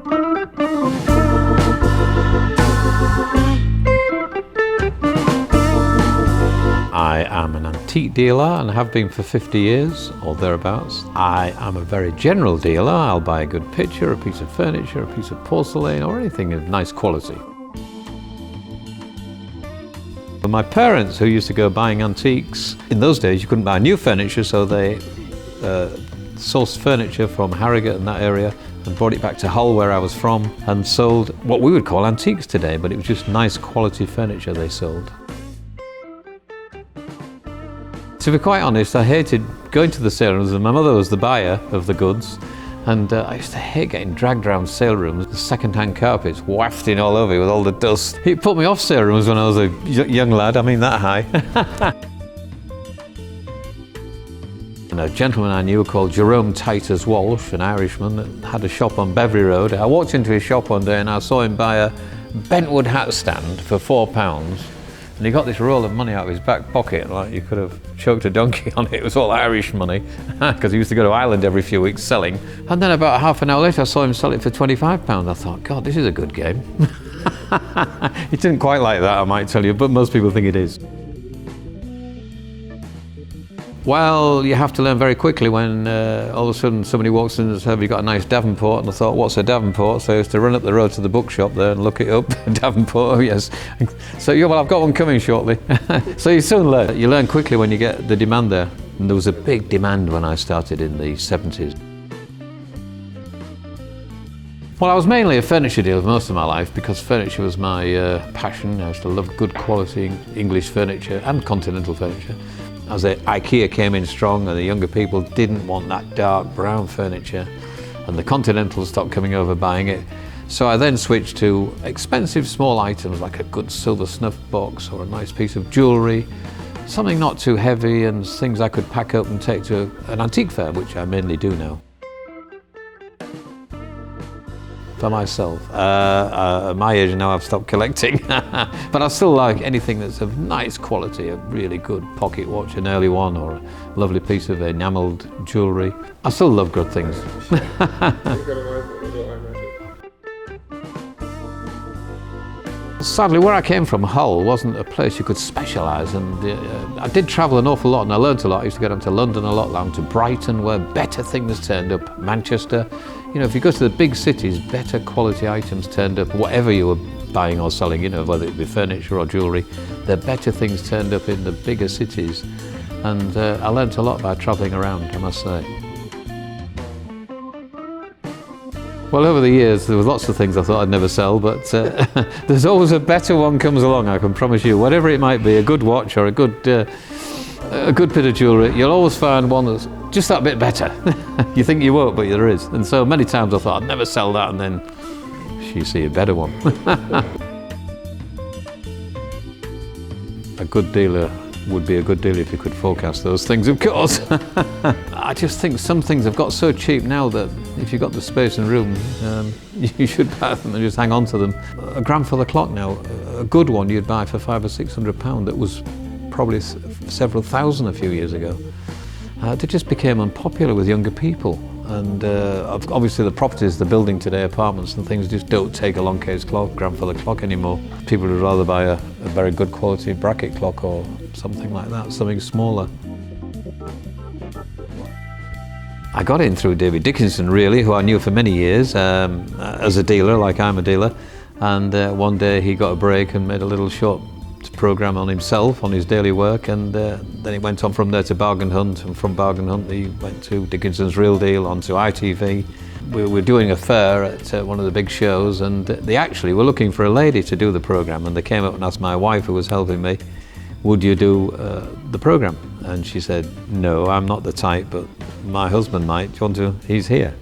I am an antique dealer and have been for 50 years or thereabouts. I am a very general dealer. I'll buy a good picture, a piece of furniture, a piece of porcelain or anything of nice quality. But my parents, who used to go buying antiques, in those days you couldn't buy new furniture, so they sourced furniture from Harrogate and that area and brought it back to Hull, where I was from, and sold what we would call antiques today, but it was just nice quality furniture they sold. To be quite honest, I hated going to the sale rooms, and my mother was the buyer of the goods, and I used to hate getting dragged around sale rooms, the second-hand carpets wafting all over with all the dust. It put me off sale rooms when I was a young lad, I mean that high. And a gentleman I knew called Jerome Titus Walsh, an Irishman that had a shop on Beverley Road. I walked into his shop one day and I saw him buy a bentwood hat stand for £4. And he got this roll of money out of his back pocket, like you could have choked a donkey on it. It was all Irish money, because he used to go to Ireland every few weeks selling. And then about half an hour later, I saw him sell it for £25. I thought, God, this is a good game. It didn't quite like that, I might tell you, but most people think it is. Well, you have to learn very quickly when all of a sudden somebody walks in and says, have you got a nice Davenport? And I thought, what's a Davenport? So I used to run up the road to the bookshop there and look it up. Davenport, oh yes. So, yeah, well, I've got one coming shortly. So you soon learn. You learn quickly when you get the demand there. And there was a big demand when I started in the 70s. Well, I was mainly a furniture dealer for most of my life because furniture was my passion. I used to love good quality English furniture and continental furniture. As IKEA came in strong and the younger people didn't want that dark brown furniture and the Continentals stopped coming over buying it. So I then switched to expensive small items like a good silver snuff box or a nice piece of jewellery, something not too heavy and things I could pack up and take to an antique fair, which I mainly do now. For myself. At my age now I've stopped collecting, but I still like anything that's of nice quality, a really good pocket watch, an early one, or a lovely piece of enamelled jewellery. I still love good things. Sadly, where I came from, Hull, wasn't a place you could specialise, and I did travel an awful lot and I learnt a lot. I used to go down to London a lot, down to Brighton, where better things turned up, Manchester. You know, if you go to the big cities, better quality items turned up, whatever you were buying or selling, you know, whether it be furniture or jewellery, the better things turned up in the bigger cities. And I learnt a lot by travelling around, I must say. Well, over the years, there were lots of things I thought I'd never sell, but there's always a better one comes along, I can promise you. Whatever it might be, a good watch or a good bit of jewellery, you'll always find one that's just that bit better. You think you won't, but there is. And so many times I thought I'd never sell that, and then you see a better one. A good dealer would be a good dealer if you could forecast those things, of course. I just think some things have got so cheap now that if you've got the space and room, you should buy them and just hang on to them. A grandfather clock now, a good one you'd buy for £500 or £600 that was probably several thousand a few years ago. They just became unpopular with younger people. And obviously the properties, the building today, apartments and things just don't take a long case clock, grandfather clock anymore. People would rather buy a very good quality bracket clock or something like that, something smaller. I got in through David Dickinson really, who I knew for many years as a dealer, like I'm a dealer. And one day he got a break and made a little short programme on himself, on his daily work, and then he went on from there to Bargain Hunt, and from Bargain Hunt he went to Dickinson's Real Deal, onto ITV. We were doing a fair at one of the big shows, and they actually were looking for a lady to do the programme, and they came up and asked my wife, who was helping me, would you do the programme? And she said, no, I'm not the type, but my husband might. Do you want to? He's here.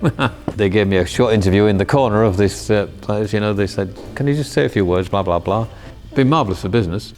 They gave me a short interview in the corner of this place, you know, they said, can you just say a few words, blah, blah, blah. Been marvellous for business.